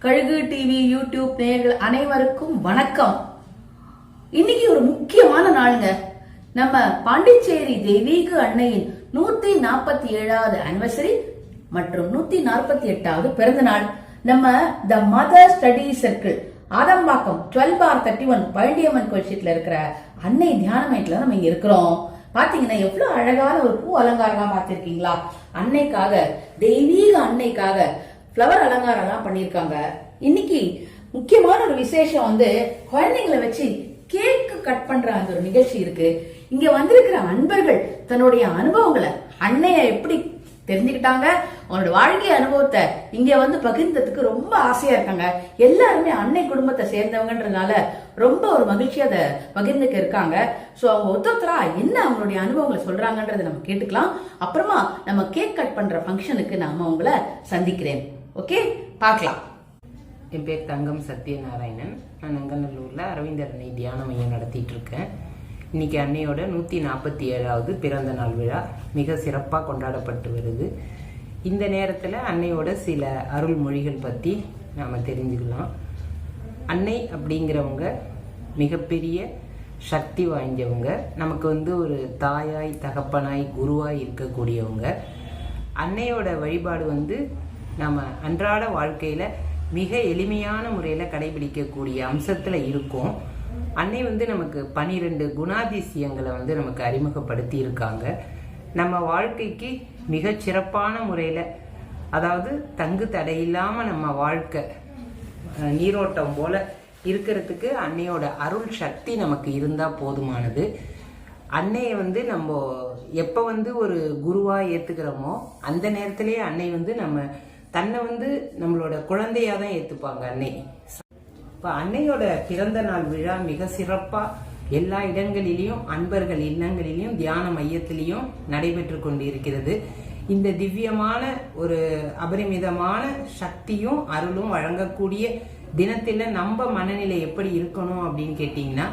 கழுகு TV YouTube நேயர்கள் அனைவருக்கும் வணக்கம். இன்னைக்கு ஒரு முக்கியமான நாளுங்க. நம்ம பாண்டிச்சேரி தெய்வீக அன்னையின் 147வது ஆனிவர்சரி மற்றும் 148வது பிறந்த நாள். நம்ம த mother study circle Adambakkam 12/31 Palandiamman கோயில் ஸ்ட்ரீட்ல இருக்கிற அன்னை தியான மையத்துல நம்ம இருக்கிறோம். பாத்தீங்கன்னா எவ்வளவு அழகான ஒரு பூ அலங்காரம் பாத்திருக்கீங்களா? அன்னைக்காக, தெய்வீக அன்னைக்காக ஃப்ளவர் அலங்காரம் எல்லாம் பண்ணிருக்காங்க. இன்னைக்கு முக்கியமான ஒரு விசேஷம் குழந்தைங்களை வச்சு கேக் கட் பண்ற அந்த ஒரு நிகழ்ச்சி இருக்கு. இங்க வந்திருக்கிற அன்பர்கள் தன்னுடைய அனுபவங்களை, அன்னைய எப்படி தெரிஞ்சுக்கிட்டாங்க, அவனோட வாழ்க்கை அனுபவத்தை இங்க பகிர்ந்ததுக்கு ரொம்ப ஆசையா இருக்காங்க. எல்லாருமே அன்னை குடும்பத்தை சேர்ந்தவங்கன்றதுனால ரொம்ப ஒரு மகிழ்ச்சியா அதை பகிர்ந்துக்க இருக்காங்க. சோ அவங்க ஒருத்தரா என்ன அவங்களுடைய அனுபவங்களை சொல்றாங்கன்றதை நம்ம கேட்டுக்கலாம். அப்புறமா நம்ம கேக் கட் பண்ற ஃபங்க்ஷனுக்கு நாம அவங்கள சந்திக்கிறேன். ஓகே, பார்க்கலாம். என் பேர் தங்கம் சத்யநாராயணன். நான் நங்கநல்லூரில் அரவிந்தர் அன்னை தியான மையம் நடத்திட்டு இருக்கேன். இன்னைக்கு அன்னையோட 147வது பிறந்த நாள் விழா மிக சிறப்பாக கொண்டாடப்பட்டு வருது. இந்த நேரத்தில் அன்னையோட சில அருள்மொழிகள் பற்றி நாம் தெரிஞ்சுக்கலாம். அன்னை அப்படிங்கிறவங்க மிகப்பெரிய சக்தி வாய்ந்தவங்க. நமக்கு ஒரு தாயாய், தகப்பனாய், குருவாய் இருக்கக்கூடியவங்க. அன்னையோட வழிபாடு நம்ம அன்றாட வாழ்க்கையில் மிக எளிமையான முறையில் கடைபிடிக்கக்கூடிய அம்சத்தில் இருக்கும். அன்னை நமக்கு 12 குணாதிசயங்களை நமக்கு அறிமுகப்படுத்தி இருக்காங்க. நம்ம வாழ்க்கைக்கு மிக சிறப்பான முறையில், அதாவது தங்கு தடையில்லாமல் நம்ம வாழ்க்கை நீரோட்டம் போல இருக்கிறதுக்கு அன்னையோட அருள் சக்தி நமக்கு இருந்தால் போதுமானது. அன்னையை நம்ம எப்போ ஒரு குருவாக ஏற்றுக்கிறோமோ அந்த நேரத்திலேயே அன்னை நம்ம தன்னை நம்மளோட குழந்தையாக தான் ஏற்றுப்பாங்க அன்னை. இப்போ அன்னையோட பிறந்த நாள் விழா மிக சிறப்பாக எல்லா இடங்களிலையும், அன்பர்கள் இல்லங்களிலையும், தியான மையத்திலையும் நடைபெற்று கொண்டிருக்கிறது. இந்த திவ்யமான ஒரு அபரிமிதமான சக்தியும் அருளும் வழங்கக்கூடிய தினத்தில் நம்ம மனநிலை எப்படி இருக்கணும் அப்படின்னு கேட்டிங்கன்னா,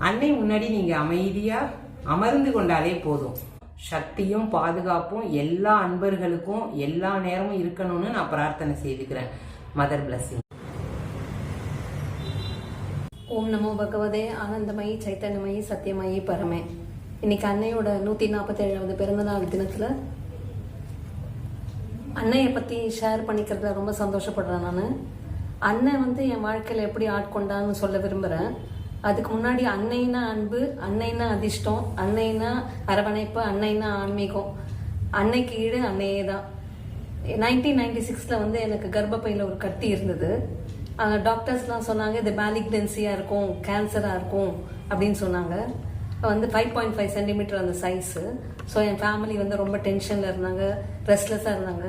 அன்னை முன்னாடி நீங்கள் அமைதியாக அமர்ந்து கொண்டாலே போதும். சக்தியும் பாதுகாப்பும் எல்லா அன்பர்களுக்கும் எல்லா நேரமும் இருக்கணும்னு நான் பிரார்த்தனை செய்துக்கிறேன். Mother blessing. ஓம் நமோ பகவதே ஆனந்தமயி சைத்தன்யமயி சத்தியமயி பரமே. இன்னைக்கு அன்னையோட 147வது பிறந்தநாள் தினத்துல அன்னையை பத்தி ஷேர் பண்ணிக்கிறதுல ரொம்ப சந்தோஷப்படுறேன். நான் அண்ணன் என் வாழ்க்கையில எப்படி ஆட்கொண்டான்னு சொல்ல விரும்புறேன். அதுக்கு முன்னாடி அன்னைனா அன்பு, அன்னைனா அதிர்ஷ்டம், அன்னைனா அரவணைப்பு, அன்னைனா ஆன்மீகம். அன்னைக்கு ஈடு அன்னையே தான். 1996ல எனக்கு கர்ப்பப்பையில் ஒரு கட்டி இருந்தது. டாக்டர்ஸ்லாம் சொன்னாங்க இது மேலிக்னன்சியாக இருக்கும், கேன்சராக இருக்கும் அப்படின்னு சொன்னாங்க. 5.5 சென்டிமீட்டர் அந்த சைஸு. ஸோ என் ஃபேமிலி ரொம்ப டென்ஷனில் இருந்தாங்க, ரெஸ்ட்லெஸ்ஸாக இருந்தாங்க.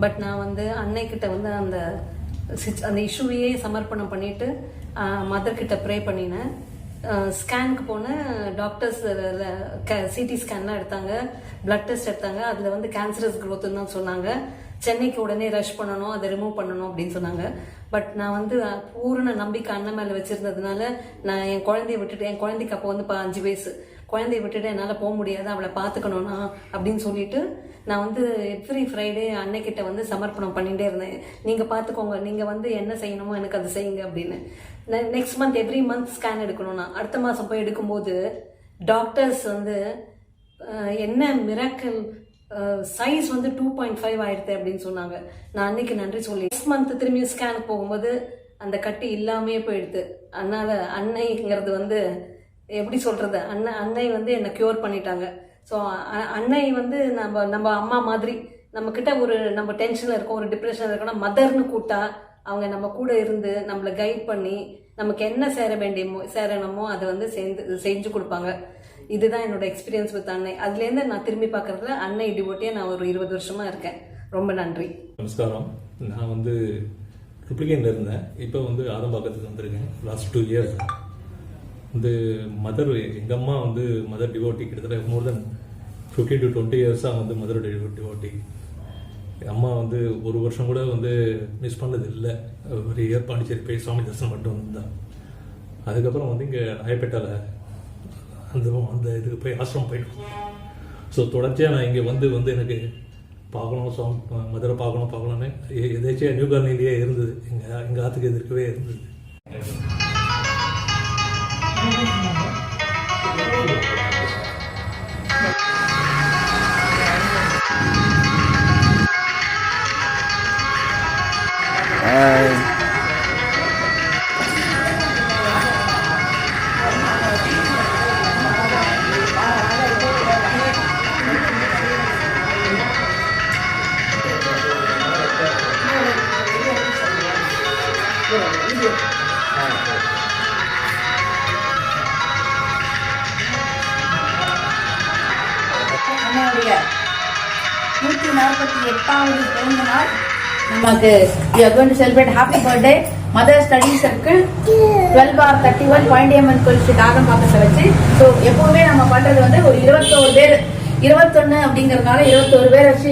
பட் நான் அன்னைக்கிட்ட அந்த இஷ்யூவையே சமர்ப்பணம் பண்ணிட்டு மதர்கிட்ட ப்ரே பண்ணினேன். ஸ்கேனுக்கு போனேன். டாக்டர்ஸ் சிடி ஸ்கேன்லாம் எடுத்தாங்க, பிளட் டெஸ்ட் எடுத்தாங்க. அதில் கேன்சரஸ் க்ரோத்துன்னு தான் சொன்னாங்க. சென்னைக்கு உடனே ரஷ் பண்ணணும், அதை ரிமூவ் பண்ணணும் அப்படின்னு சொன்னாங்க. பட் நான் பூரண நம்பிக்கை அண்ணன் மேலே வச்சிருந்ததுனால நான் என் குழந்தைய விட்டுட்டு, என் குழந்தைக்கு அப்போ 5 வயசு, குழந்தைய விட்டுட்டு என்னால் போக முடியாது, அவளை பார்த்துக்கணும்னா அப்படின்னு சொல்லிட்டு நான் எவ்ரி ஃப்ரைடே அன்னைக்கிட்ட சமர்ப்பணம் பண்ணிகிட்டே இருந்தேன். நீங்கள் பார்த்துக்கோங்க, நீங்கள் என்ன செய்யணுமோ எனக்கு அதை செய்யுங்க அப்படின்னு. Next month every month scan எடுக்கணும்னா அடுத்த மாதம் போய் எடுக்கும்போது டாக்டர்ஸ் என்ன மிராக்கிள், சைஸ் 2.5 ஆயிடுது அப்படின்னு சொன்னாங்க. நான் அன்னைக்கு நன்றி சொல்லி நெக்ஸ்ட் மந்த் திரும்பி ஸ்கேனுக்கு போகும்போது அந்த கட்டி இல்லாமே போயிடுது. அதனால அன்னைங்கிறது எப்படி சொல்றது, அன்னை என்னை கியூர் பண்ணிட்டாங்க. ஸோ அன்னை நம்ம அம்மா மாதிரி. நம்ம கிட்ட நம்ம டென்ஷன்ல இருக்கோம், ஒரு டிப்ரெஷன்ல இருக்கோம்னா மதர்னு கூட்டா அவங்க நம்ம கூட இருந்து நம்மளை கைட் பண்ணி நமக்கு என்ன சேரணுமோ அதை செஞ்சு கொடுப்பாங்க. இதுதான் என்னோட எக்ஸ்பீரியன்ஸ் வித் அன்னை. அதுலேருந்து நான் திரும்பி பார்க்கறதுல அன்னை டிவோட்டியா நான் ஒரு 20 வருஷமா இருக்கேன். ரொம்ப நன்றி. நமஸ்காரம். நான் ட்ரிப்ளிகேன்ல இருந்தேன். இப்போ ஆதம்பாக்கத்துக்கு வந்திருக்கேன். லாஸ்ட் 2 இயர்ஸ் மதர், எங்கள் அம்மா மதர் டிவோட்டி கிட்டத்தட்ட மோர் தென் 15 to 20 இயர்ஸாக மதர் டிவோட்டி. அம்மா ஒரு வருஷம் கூட மிஸ் பண்ணது இல்லை. ஒரு இயர் பாண்டிச்சேரி போய் சுவாமி தரிசனம் பண்ணிட்டு வந்திருந்தேன். அதுக்கப்புறம் இங்கே ராயப்பேட்டாவில் அந்த இதுக்கு போய் ஆசிரமம் போயிட்டோம். ஸோ தொடர்ச்சியாக நான் இங்கே எனக்கு பார்க்கணும் மதுரை பார்க்கணும்னு எதாச்சும் நியூ காலனிலேயே இருந்தது. எங்கள் ஆற்றுக்கு எதிர்க்கவே இருந்தது. அன்னையுடைய 148வது பிறந்த நாள் நமக்கு we are going to celebrate happy birthday mother study circle 12/31 Pandiyamman கோயில் ஸ்ட்ரீட் ஆதம்பாக்கத்தை வச்சு. ஸோ எப்பவுமே நம்ம பண்றது வந்து ஒரு 21 பேர் 21 அப்படிங்கறதுனால 21 பேர் வச்சு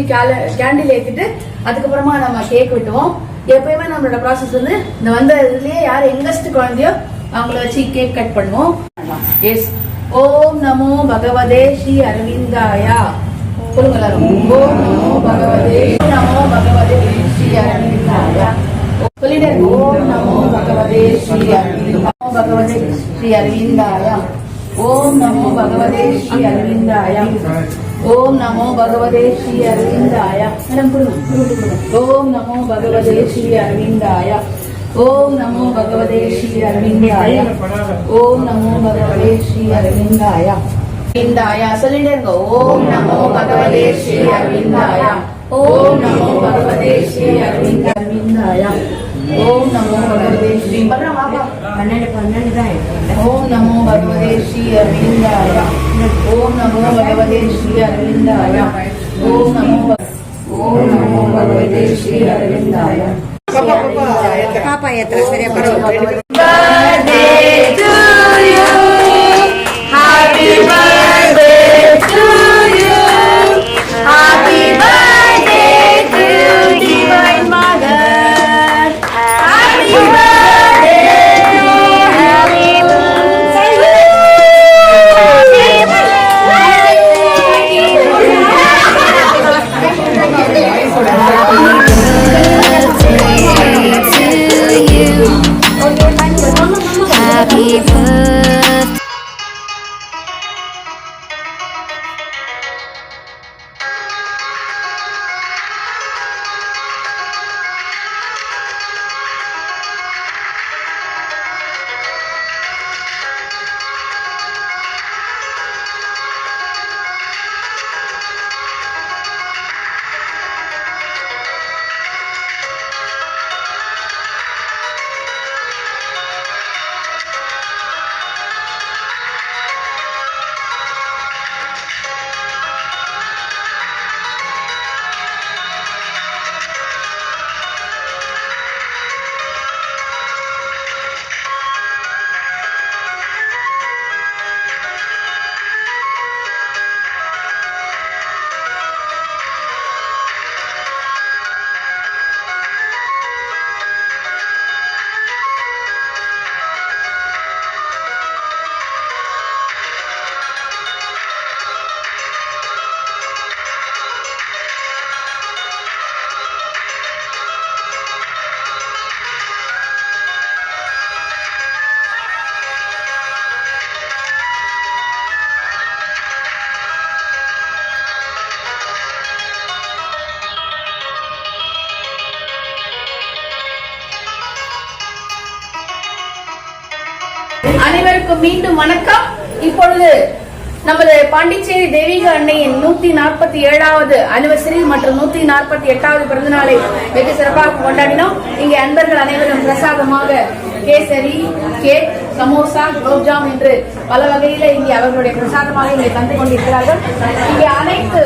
கேண்டில் ஏற்றிட்டு அதுக்கப்புறமா நம்ம கேக் வெட்டுவோம். எப்பயுமே நம்மளோட ப்ராசஸ் வந்து இந்த வந்த இதுலயே யார் யங்கஸ்ட் குழந்தையோ அவங்கள வச்சு கேக் கட் பண்ணுவோம். எஸ், ஓம் நமோ பகவதே ஸ்ரீ அரவிந்தாயா. சொல்லுங்க எல்லாரும். ஓம் நமோ பகவதே ஸ்ரீ அரவிந்தாயா. சொல்லிட்டே ஓம் நமோ பகவதே ஸ்ரீ அரவிந்தாயா. ஓம் நமோ பகவதே ஸ்ரீ அரவிந்தாயா. ஓம் நமோ பகவதே ஸ்ரீ அரவிந்தாயா. மேடம் ஓம் நமோ பகவதே ஸ்ரீ அரவிந்தாயா. ஓம் நமோ பகவதே ஸ்ரீ அரவிந்தாயா. ஓம் நமோ பகவதே ஸ்ரீ அரவிந்தாயா. அரவிந்தாயா சொல்லிட்டே இருங்க. ஓம் நமோ பகவதே ஸ்ரீ அரவிந்தாயா. ஓம் நமோ பகவதே ஸ்ரீ அரவிந்தாயா. ஓம் நமோ பகவதே ஸ்ரீ 12 தான். ஓம் நமோ பகவதே ஸ்ரீ அரவிந்தாயா. ஓம் நமோ பகவதே ஸ்ரீ அரவிந்தாயா. ஓம் நமோ பகவதே ஸ்ரீ அரவிந்தாயா. பாப்பா ஏத்துற சரியா படம். Birthday to you. Happy birthday to you. Happy birthday to Divine Mother. Happy birthday. Happy Happy birthday. அனைவருக்கும் மீண்டும் வணக்கம். இப்பொழுது நமது பாண்டிச்சேரி தெய்வீக அன்னையின் 147வது அனிவர்சரி மற்றும் 148வது பிறந்த நாளை வெகு சிறப்பாக கொண்டாடினோம். இங்கே அன்பர்கள் அனைவரும் பிரசாதமாக கேசரி, கேக், சமோசா, குலோப்ஜாம் என்று பல வகையில இங்கே அவர்களுடைய பிரசாதமாக இங்கே தந்து கொண்டிருக்கிறார்கள். இங்கே அனைத்து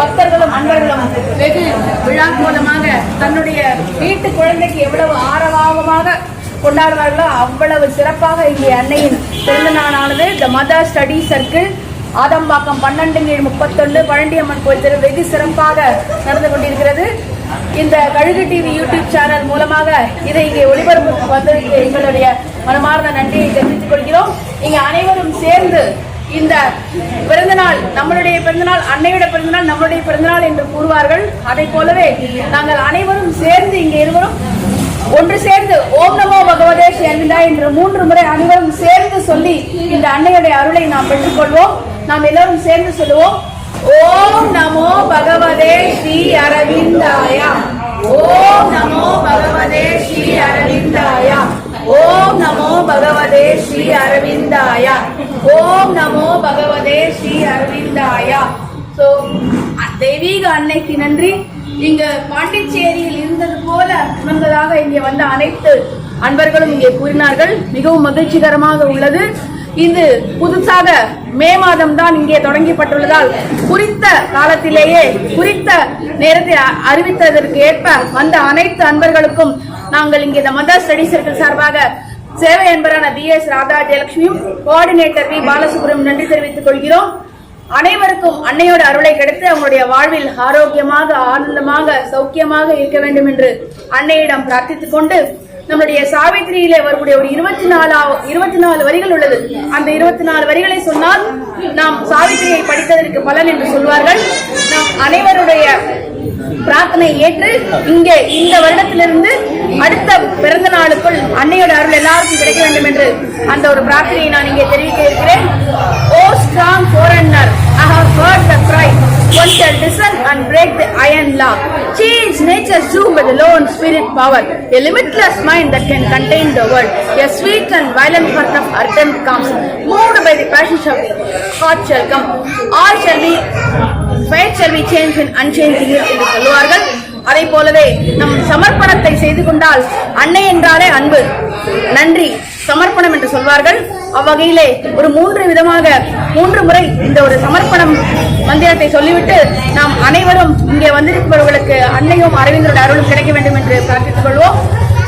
பக்தர்களும் அன்பர்களும் வெகு விழா மூலமாக தன்னுடைய வீட்டு குழந்தைக்கு எவ்வளவு ஆரவாரமாக கொண்டாடுவார்களோ அவ்வளவு சிறப்பாக இங்கே அன்னையின் பிறந்த நாளானது the mother study circle Adambakkam 12/31 Palandiamman கோயில் தெரு வெகு சிறப்பாக நடந்து கொண்டிருக்கிறது. இந்த கழுகு டிவி யூடியூப் சேனல் மூலமாக இதை இங்கே ஒளிபரப்பு வந்ததற்கு எங்களுடைய மனமார்ந்த நன்றியை தெரிவித்துக் கொள்கிறோம். இங்கே அனைவரும் சேர்ந்து இந்த பிறந்தநாள் நம்மளுடைய பிறந்தநாள், அன்னையோட பிறந்தநாள் நம்மளுடைய பிறந்தநாள் என்று கூறுவார்கள். அதை போலவே நாங்கள் அனைவரும் சேர்ந்து இங்கே இருவரும் ஒன்று சேர்ந்து ஓம் நமோ பகவதே ஸ்ரீ அரவிந்தாய என்று 3 முறை அனைவரும் சேர்ந்து சொல்லி இந்த அன்னையுடைய அருளை நாம் பெற்றுக்கொள்வோம். நாம் எல்லோரும் சேர்ந்து சொல்லுவோம். ஓம் நமோ பகவதே ஸ்ரீ அரவிந்தாய, ஓம் நமோ பகவதே ஸ்ரீ அரவிந்தாய, ஓம் நமோ பகவதே ஸ்ரீ அரவிந்தாய, ஓம் நமோ பகவதே ஸ்ரீ அரவிந்தாய. சோ தெய்வீக அன்னைக்கு நன்றி. இங்க பாண்டிச்சேரியில் இருந்தது போல உணர்ந்ததாக இங்கே வந்த அனைத்து அன்பர்களும் இங்கே கூறினார்கள். மிகவும் மகிழ்ச்சிகரமாக உள்ளது. இது புதுசாக மே மாதம் தான் இங்கே தொடங்கப்பட்டுள்ளதால் குறித்த காலத்திலேயே குறித்த நேரத்தை அறிவித்ததற்கு ஏற்ப வந்த அனைத்து அன்பர்களுக்கும் நாங்கள் இங்கே இந்த மதர் ஸ்டடி சர்க்கிள் சார்பாக சேவை அன்பரான BS ராதா ஜெயலட்சுமியும் கோஆர்டினேட்டர் V பாலசுப்ரமணியம் நன்றி தெரிவித்துக் கொள்கிறோம். அனைவருக்கும் அன்னையோட அருளை கிடைத்து அவங்களுடைய வாழ்வில் ஆரோக்கியமாக, ஆனந்தமாக, சௌக்கியமாக இருக்க வேண்டும் என்று அன்னையிடம் பிரார்த்தித்துக் கொண்டு நம்முடைய சாவித்திரியிலே வரக்கூடிய ஒரு 24 வரிகள் உள்ளது. அந்த 24 வரிகளை சொன்னால் நாம் சாவித்திரியை படித்ததற்கு பலன் என்று சொல்வார்கள். நாம் அனைவருடைய பிரார்த்தனை ஏற்று இங்கே இந்த வருடத்திலிருந்து அடுத்த பிறந்த நாளுக்குள் அன்னையோட அருள் எல்லாருக்கும் கிடைக்க வேண்டும் என்று அந்த ஒரு பிரார்த்தனையை நான் இங்கே தெரிவிக்க இருக்கிறேன். ஓ strong ஃபோரன்னர், I have heard the cry, one shall descend and break the iron law, change nature's doom with the lone spirit power, a limitless mind that can contain the world, a sweet and violent heart of ardent comes, moved by the passions of the heart shall come, all shall be fate shall be changed in unchanging என்று சொல்லுவார்கள். அதை போலவே நம் சமர்ப்பணத்தை செய்து கொண்டால் அன்னை என்றாலே அன்பு, நன்றி, சமர்ப்பணம் என்று சொல்வார்கள். அவ்வகையிலே ஒரு 3 முறை இந்த ஒரு சமர்ப்பணம் மந்திரத்தை சொல்லிவிட்டு நாம் அனைவரும் இங்கே வந்திருப்பவர்களுக்கு அன்னையும் அரவிந்தரோட அருளும் கிடைக்க வேண்டும் என்று பிரார்த்தித்துக் கொள்வோம்.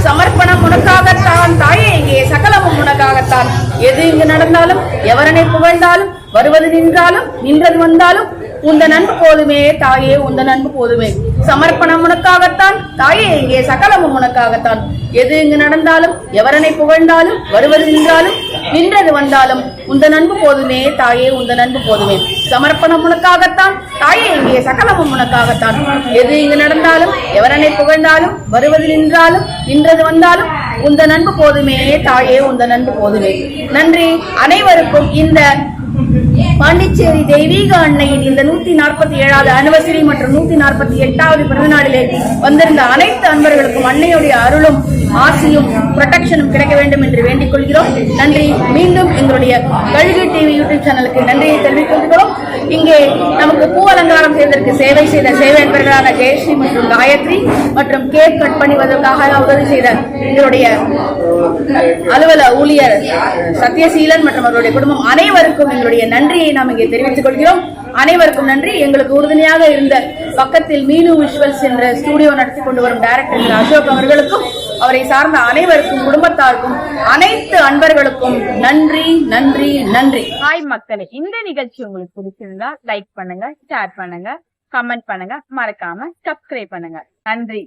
சமர்ப்பணம் உனக்காகத்தான் தாயே, இங்கே சகலமும் உனக்காகத்தான். எது இங்கு நடந்தாலும், எவரனை புகழ்ந்தாலும், வருவது நின்றாலும், நின்றது வந்தாலும், உந்தன் அன்பு போதுமே தாயே, உந்தன் அன்பு போதுமே. சமர்ப்பணம் உனக்காகத்தான் தாயே, இங்கே சகலமும் உனக்காகத்தான். எது இங்கு நடந்தாலும், எவரனை புகழ்ந்தாலும், வருவது நின்றாலும், நின்றது வந்தாலும், உந்தன் அன்பு போதுமே தாயே, உந்தன் அன்பு போதுமே. சமர்ப்பணம் உனக்காகத்தான் தாயே, இங்கே சகலமும் உனக்காகத்தான். எது இங்கு நடந்தாலும், எவரனை புகழ்ந்தாலும், வருவது நின்றாலும், நின்றது வந்தாலும், உந்தன் அன்பு போதுமே தாயே, உந்தன் அன்பு போதுமே. நன்றி. அனைவருக்கும் இந்த பாண்டிச்சேரி தெய்வீக அன்னையின் இந்த 147வது அனிவர்சரி மற்றும் 148வது பிறந்தநாளிலே வந்திருந்த அனைத்து அன்பர்களுக்கும் அன்னையுடைய அருளும் ஆசியும் ப்ரொடெக்ஷனும் கிடைக்க வேண்டும் என்று வேண்டிக் கொள்கிறோம். நன்றி. மீண்டும் எங்களுடைய கழுகு டிவி யூடியூப் சேனலுக்கு நன்றியை தெரிவித்துக் கொள்கிறோம். இங்கே நமக்கு பூ அலங்காரம் செய்வதற்கு சேவை செய்த சேவை அன்பர்களான ஜெயஸ்ரீ மற்றும் காயத்ரி மற்றும் கேக் கட் பண்ணுவதற்காக உதவி செய்த எங்களுடைய அலுவலக ஊழியர் சத்யசீலன் மற்றும் அவருடைய குடும்பம் அனைவருக்கும் எங்களுடைய நன்றியை நாம் இங்கே தெரிவித்துக் கொள்கிறோம். அனைவருக்கும் நன்றி. எங்களுக்கு உறுதுணையாக இருந்த பக்கத்தில் மீனு விஷுவல்ஸ் என்ற ஸ்டுடியோ நடத்தி கொண்டு வரும் டைரக்டர் அசோக் அவர்களுக்கும், அவரை சார்ந்த அனைவருக்கும், குடும்பத்தாருக்கும், அனைத்து அன்பர்களுக்கும் நன்றி, நன்றி, நன்றி. ஹாய் மக்களே, இந்த நிகழ்ச்சி உங்களுக்கு பிடிச்சிருந்தா லைக் பண்ணுங்க, ஷேர் பண்ணுங்க, கமெண்ட் பண்ணுங்க, மறக்காம சப்ஸ்கிரைப் பண்ணுங்க. நன்றி.